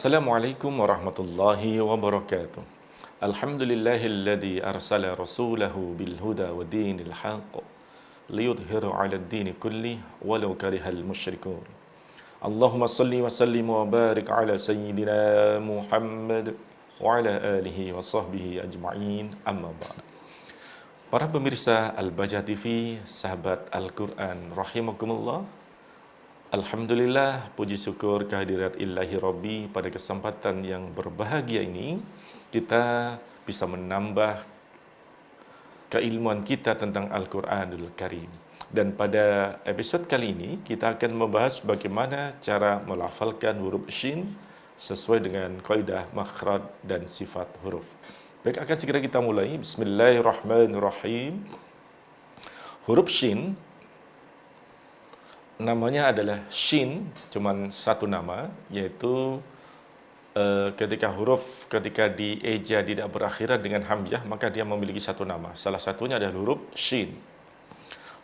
Assalamualaikum warahmatullahi wabarakatuh. Alhamdulillahilladzi arsala rasulahu bil huda wa dinil haqq liyudhhirahu 'alad dini kulli walau karihal musyrikun. Allahumma salli wa sallim wa barik ala sayyidina Muhammad wa ala alihi wa sahbihi ajma'in, amma ba'd. Para pemirsa Al-Baja TV, sahabat Al-Quran rahimakumullah. Alhamdulillah, puji syukur kehadirat Ilahi Rabbi, pada kesempatan yang berbahagia ini kita bisa menambah keilmuan kita tentang Al-Quranul Karim. Dan pada episod kali ini kita akan membahas bagaimana cara melafalkan huruf shin sesuai dengan kaidah makhraj dan sifat huruf. Baik, akan segera kita mulai. Bismillahirrahmanirrahim. Huruf shin namanya adalah shin, cuman satu nama, yaitu ketika dieja tidak berakhiran dengan hamzah, maka dia memiliki satu nama. Salah satunya adalah huruf shin.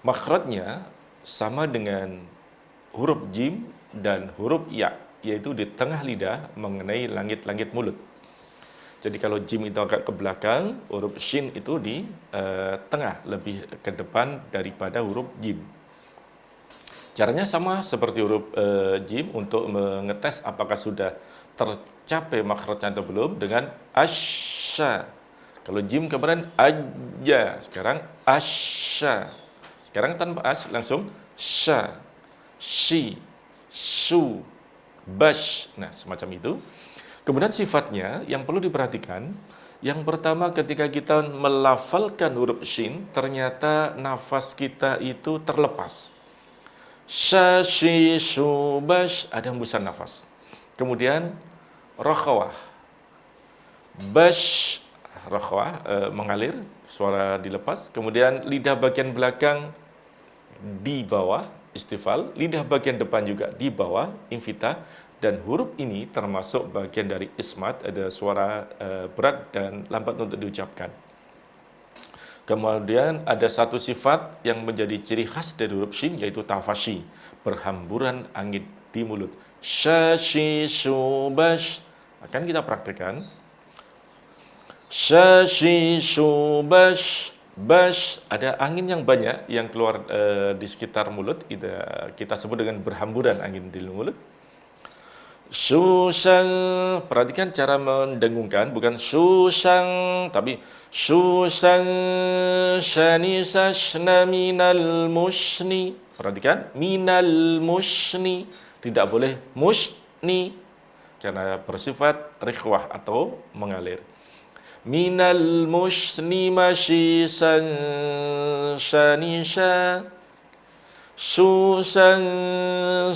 Makhrajnya sama dengan huruf jim dan huruf ya, yaitu di tengah lidah mengenai langit-langit mulut. Jadi kalau jim itu agak ke belakang, huruf shin itu di tengah, lebih ke depan daripada huruf jim. Caranya sama seperti huruf jim untuk mengetes apakah sudah tercapai makhrajnya atau belum dengan asya. Kalau jim kemarin aja, sekarang asya. Sekarang tanpa as, langsung sya, shi, su, bash. Nah, semacam itu. Kemudian sifatnya yang perlu diperhatikan, yang pertama ketika kita melafalkan huruf shin, ternyata nafas kita itu terlepas. Sha, shi, su, bash, ada hembusan nafas. Kemudian rakhawah, bash, rakhawah, mengalir, suara dilepas. Kemudian lidah bagian belakang di bawah, istifal. Lidah bagian depan juga di bawah, infitah. Dan huruf ini termasuk bagian dari ismat, ada suara berat dan lambat untuk diucapkan. Kemudian ada satu sifat yang menjadi ciri khas dari huruf shin, yaitu tafashi, berhamburan angin di mulut. Sha, shi, su, bash. Akan kita praktekkan. Sha, shi, su, bash. Bash, ada angin yang banyak yang keluar di sekitar mulut. Kita sebut dengan berhamburan angin di mulut. Susang, perhatikan cara mendengungkan, bukan susang, tapi susang shani sashna minal mushni. Perhatikan, minal mushni, tidak boleh mushni karena bersifat rikhwah atau mengalir. Minal mushni mashisan shanisha. Susan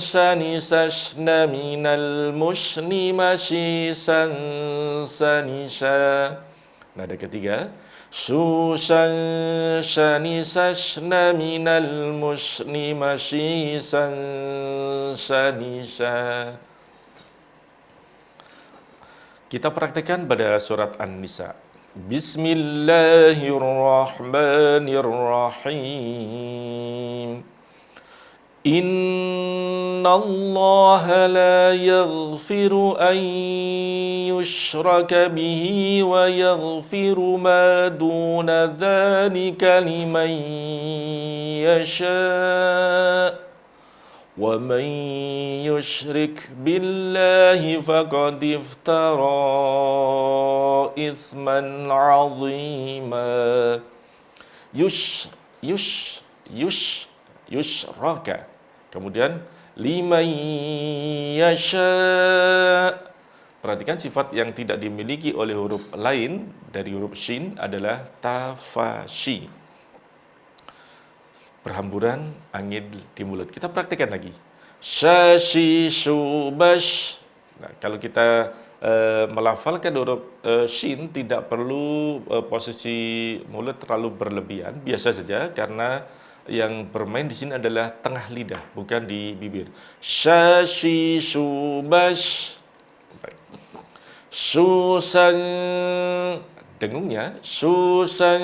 sani sashna minal mushni mashisan sanisha. Nada ketiga. Susan sani sashna minal mushni mashisan sanisha. Kita praktekkan pada surat An-Nisa. Bismillahirrahmanirrahim. Innallaha la yaghfiru an yushraka bihi wa yaghfiru ma duna dhalika liman yasha'. Wa man yushrik billahi faqad iftara ithman 'azima. Yushraka. Kemudian liman yasha. Perhatikan sifat yang tidak dimiliki oleh huruf lain dari huruf shin adalah tafashi, berhamburan angin di mulut. Kita praktikkan lagi. Shashi subash. Nah, kalau kita melafalkan huruf shin tidak perlu posisi mulut terlalu berlebihan, biasa saja, karena yang bermain di sini adalah tengah lidah, bukan di bibir. Shashi subash. Susan, dengungnya. Susan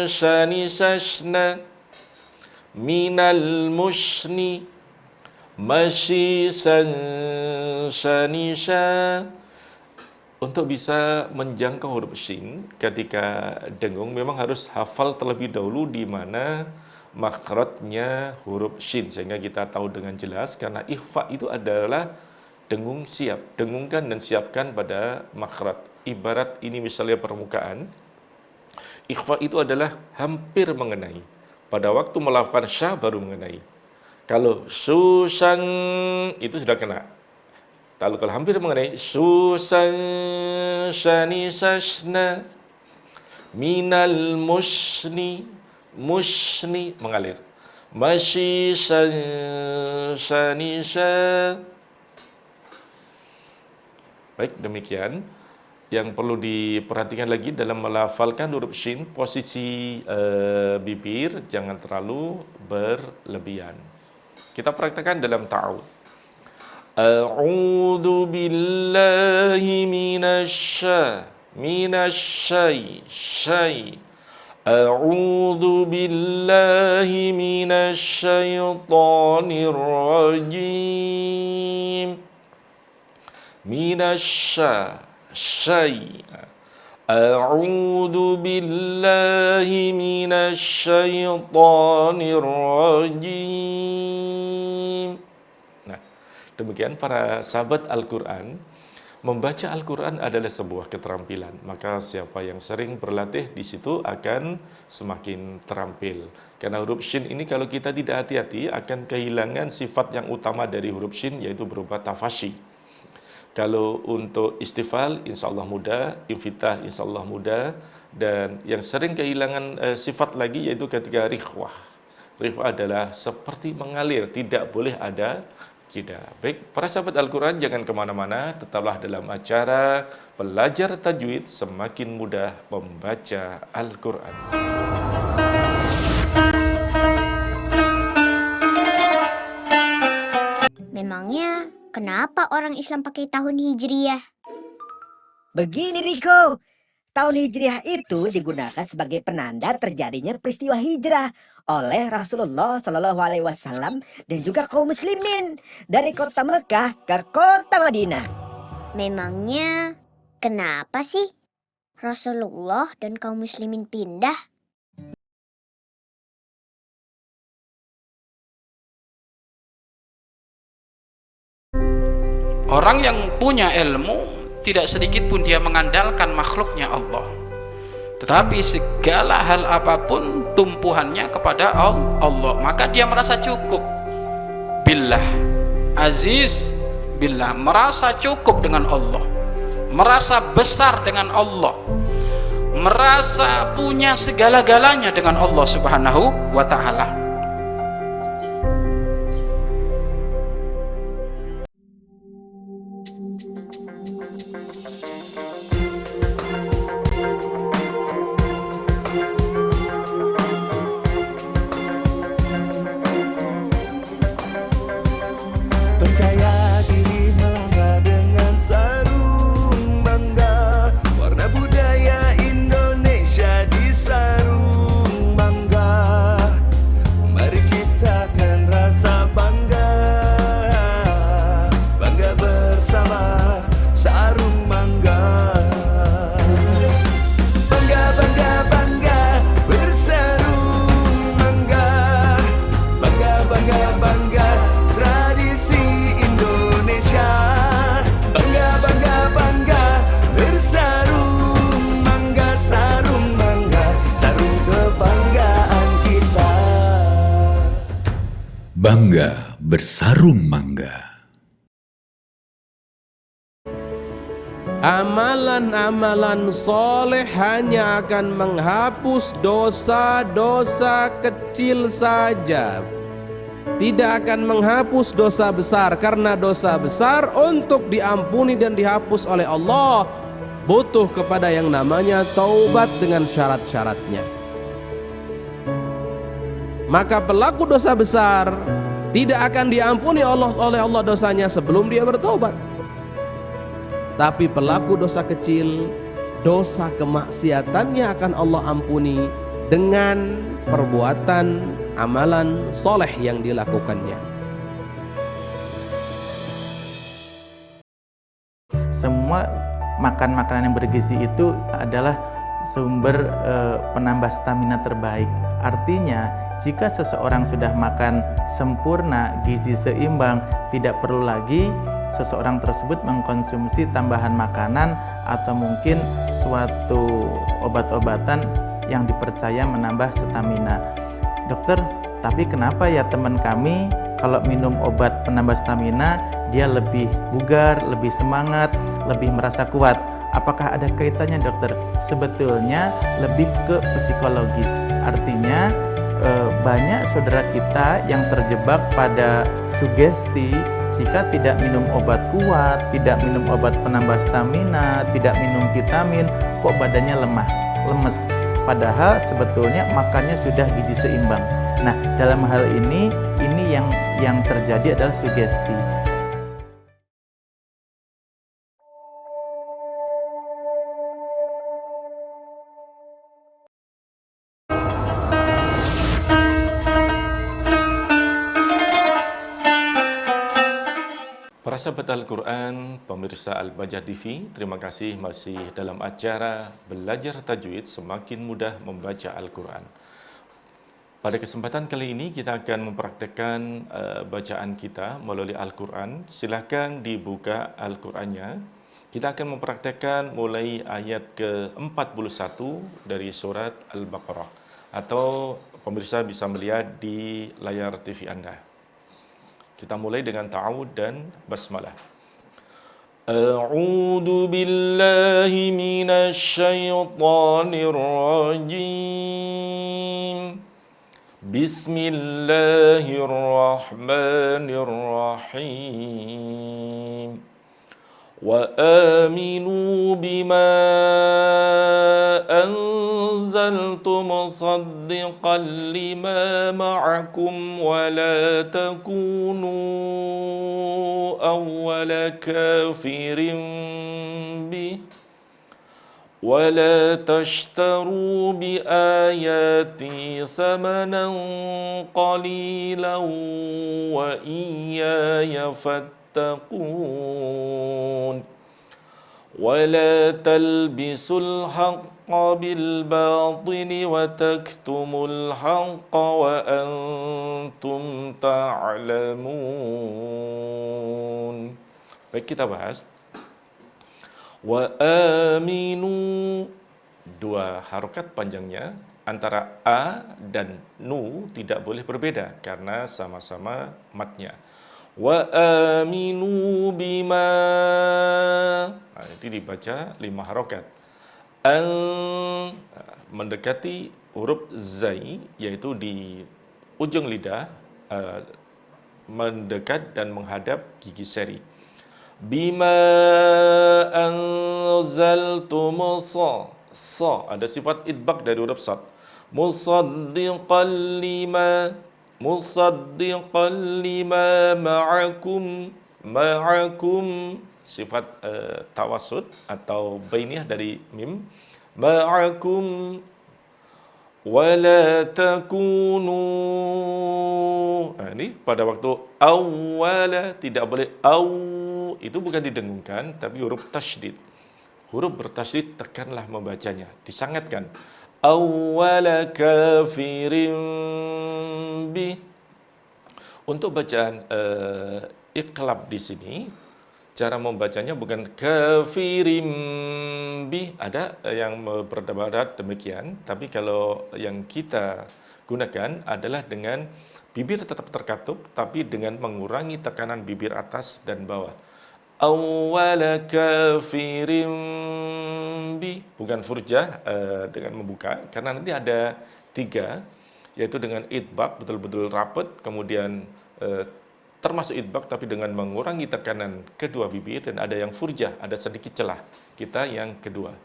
shani sashna minal mushni mashisan shanisha. Untuk bisa menjangkau huruf shin ketika dengung memang harus hafal terlebih dahulu di mana makhrajnya huruf shin sehingga kita tahu dengan jelas, karena ikhfa itu adalah dengung siap, dengungkan dan siapkan pada makhraj. Ibarat ini misalnya permukaan, ikhfa itu adalah hampir mengenai. Pada waktu melafalkan sya baru mengenai. Kalau susang itu sudah kena. Kalau hampir mengenai susan shani sashna minal musni mengalir. Masyi shani sha. Baik, demikian yang perlu diperhatikan lagi dalam melafalkan huruf shin, posisi bibir jangan terlalu berlebihan. Kita praktekkan dalam ta'awud. A'udzu billahi minasy A'udzu billahi minasyaitonir rajim. A'udzu billahi minasyaitonir rajim. Demikian para sahabat Al-Quran, membaca Al-Quran adalah sebuah keterampilan. Maka siapa yang sering berlatih di situ akan semakin terampil. Karena huruf shin ini kalau kita tidak hati-hati akan kehilangan sifat yang utama dari huruf shin, yaitu berupa tafashi. Kalau untuk istifal insya Allah mudah, infitah insya Allah mudah, dan yang sering kehilangan sifat lagi yaitu ketika rikhwah. Rikhwah adalah seperti mengalir, tidak boleh ada jeda. Baik, para sahabat Al-Quran jangan kemana-mana, tetaplah dalam acara Belajar Tajwid Semakin Mudah Membaca Al-Quran. Memangnya kenapa orang Islam pakai tahun Hijriyah? Begini Riko, tahun Hijriah itu digunakan sebagai penanda terjadinya peristiwa hijrah oleh Rasulullah Shallallahu Alaihi Wasallam dan juga kaum muslimin dari kota Mekah ke kota Madinah. Memangnya kenapa sih Rasulullah dan kaum muslimin pindah? Orang yang punya ilmu tidak sedikit pun dia mengandalkan makhluknya Allah, tetapi segala hal apapun tumpuhannya kepada Allah, maka dia merasa cukup billah, aziz billah, merasa cukup dengan Allah, merasa besar dengan Allah, merasa punya segala-galanya dengan Allah Subhanahu wa ta'ala. Percaya diri melangkah dengan sarung bangga, warna budaya Indonesia di sarung bangga. Mari ciptakan rasa bangga, bangga bersama sarung bangga. Bangga, bangga, bangga bersarung bangga. Bangga, bangga, bangga tradisi Indonesia. Bangga, bangga, bangga bersarung bangga, sarung bangga, sarung kebanggaan kita. Bangga bersarung mangga. Amalan-amalan soleh hanya akan menghapus dosa-dosa kecil saja, tidak akan menghapus dosa besar, karena dosa besar untuk diampuni dan dihapus oleh Allah butuh kepada yang namanya taubat dengan syarat-syaratnya. Maka pelaku dosa besar tidak akan diampuni oleh Allah dosanya sebelum dia bertobat. Tapi pelaku dosa kecil, dosa kemaksiatannya akan Allah ampuni dengan perbuatan amalan soleh yang dilakukannya. semua makan makanan yang bergizi itu adalah sumber penambah stamina terbaik. Artinya, jika seseorang sudah makan sempurna, gizi seimbang, tidak perlu lagi seseorang tersebut mengkonsumsi tambahan makanan atau mungkin suatu obat-obatan yang dipercaya menambah stamina. Dokter, tapi kenapa ya teman kami kalau minum obat penambah stamina dia lebih bugar, lebih semangat, lebih merasa kuat? Apakah ada kaitannya dokter? Sebetulnya lebih ke psikologis. Artinya banyak saudara kita yang terjebak pada sugesti jika tidak minum obat kuat, tidak minum obat penambah stamina, tidak minum vitamin, kok badannya lemah, lemes. Padahal sebetulnya makannya sudah gizi seimbang. Nah, dalam hal ini yang terjadi adalah sugesti. Para sahabat Al-Quran, pemirsa Al-Bajah TV, terima kasih masih dalam acara Belajar Tajwid Semakin Mudah Membaca Al-Quran. Pada kesempatan kali ini kita akan mempraktekkan bacaan kita melalui Al-Quran. Silakan dibuka Al-Qurannya. Kita akan mempraktekkan mulai ayat ke-41 dari surat Al-Baqarah. Atau pemirsa bisa melihat di layar TV Anda. Kita mulai dengan ta'awud dan basmalah. A'udzu billahi minasy syaithanir rajim. Bismillahirrahmanirrahim. Wa aminu bima anzaltu musaddiqan lima ma'akum wa la takunu awwala kafirin bih wa la tashtaru bi ayati thamanan qalilan wa iyaya fattaqun ولا تلبسوا الحق بالباطل وتكتموا الحق وأنتم تعلمون. Baik, kita bahas. Wa aminu, dua harokat panjangnya antara a dan nu tidak boleh berbeda karena sama-sama matnya. Wa aminu bima, itu dibaca 5 harokat. Mendekati huruf zai, yaitu di ujung lidah, mendekat dan menghadap gigi seri. Bima anzaltu musa, sa, ada sifat idbaq dari huruf sad. Musaddiqan lima ma'akum, sifat tawasud atau bainiyah dari mim, ma'akum wala takunu. Ini pada waktu awwala tidak boleh itu bukan didengungkan tapi huruf tasydid. Huruf bertasydid tekanlah membacanya, disangatkan. Awwala kafirin bih. Untuk bacaan iqlab di sini, cara membacanya bukan kafirim bih, ada yang berdebat demikian, tapi kalau yang kita gunakan adalah dengan bibir tetap terkatup, tapi dengan mengurangi tekanan bibir atas dan bawah. Awwala kafirim bih, bukan furjah dengan membuka, karena nanti ada 3, yaitu dengan idbaq betul-betul rapat, kemudian termasuk idbaq tapi dengan mengurangi tekanan kedua bibir, dan ada yang furjah, ada sedikit celah. Kita yang kedua.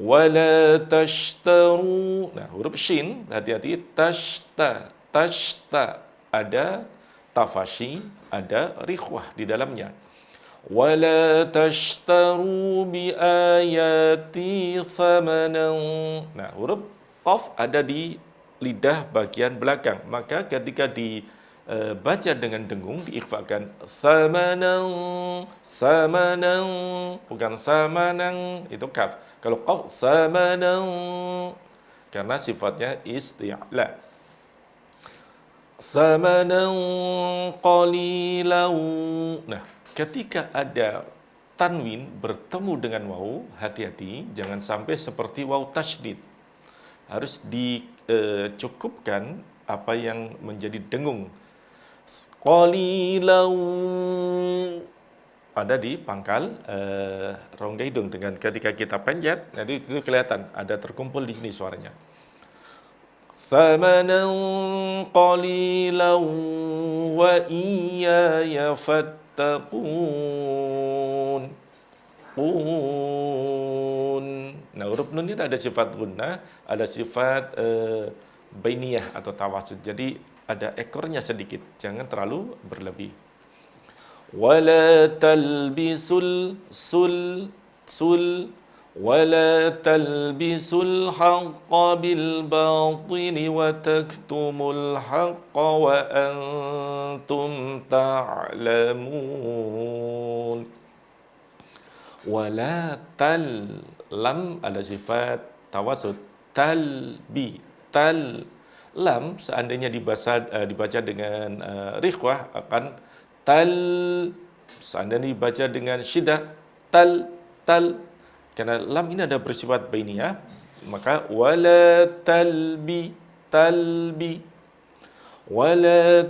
Wala tashtaru, nah huruf shin, hati-hati, tashta, ada tafashi, ada rikhwah di dalamnya. Wala tashtaru bi ayati thamanan. Nah, huruf qaf ada di lidah bagian belakang. Maka ketika baca dengan dengung diikhfakan. Samanan, samanan, bukan samanan, itu kaf. Kalau qaf, samanan, karena sifatnya isti'la. Samanan qalilan. Nah, ketika ada tanwin bertemu dengan waw, hati-hati, jangan sampai seperti waw tasydid. Harus dicukupkan apa yang menjadi dengung. Qalilan, ada di pangkal rongga hidung, dengan ketika kita panjat, nanti itu kelihatan ada terkumpul di sini suaranya. Samanan qalilan wa iyaya fattaqun. Nah, huruf nun ini ada sifat gunnah, ada sifat bainiyah atau tawasud. Jadi ada ekornya sedikit, jangan terlalu berlebih. Wala talbisul wala talbisul haqqa bil batili wa taktumul haqqa wa antum ta'lamun. Wala lam ada sifat tawasud, lam seandainya dibaca dengan rikhwah akan seandainya dibaca dengan syiddah karena lam ini ada bersifat bainiyah, maka wala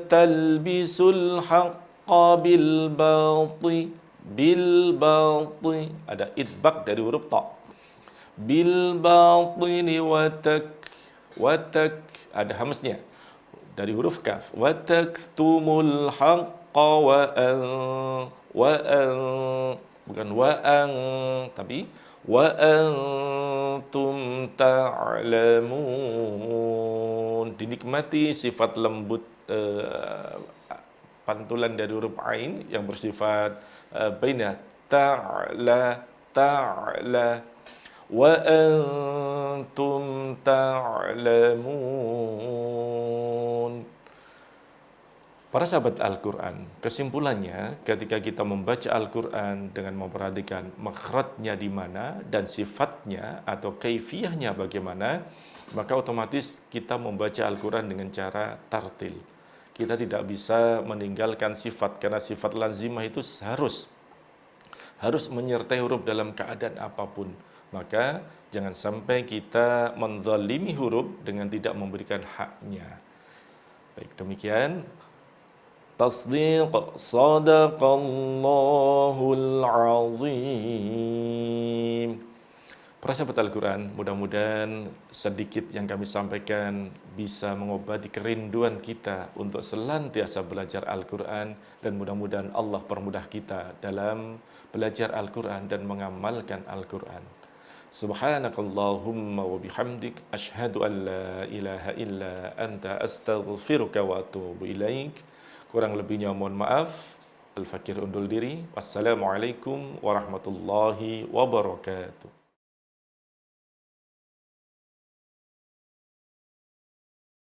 talbisul haqqa bil bati, ada idbaq dari huruf ta. Bil batini watak, ada hamznya dari huruf kaf. Wataktumul haqqa bukan tapi wa antum ta'lamun. Dinikmati sifat lembut pantulan dari huruf ain yang bersifat bainah, ta'la wa antum ta'lamun. Para sahabat Al-Quran, kesimpulannya ketika kita membaca Al-Quran dengan memperhatikan makhrajnya di mana dan sifatnya atau kaifiyahnya bagaimana, maka otomatis kita membaca Al-Quran dengan cara tartil. Kita tidak bisa meninggalkan sifat, karena sifat lazimah itu harus menyertai huruf dalam keadaan apapun. Maka jangan sampai kita menzalimi huruf dengan tidak memberikan haknya. Baik, demikian. Tasdiq sadaqallahul azim. Para sahabat Al-Quran, mudah-mudahan sedikit yang kami sampaikan bisa mengobati kerinduan kita untuk senantiasa belajar Al-Quran, dan mudah-mudahan Allah permudah kita dalam belajar Al-Quran dan mengamalkan Al-Quran. Subhanakallahumma wa bihamdik, asyhadu an la ilaha illa anta, astaghfiruka wa atubu ilaik. Kurang lebihnya mohon maaf. Al-Fakir undur diri. Wassalamualaikum warahmatullahi wabarakatuh.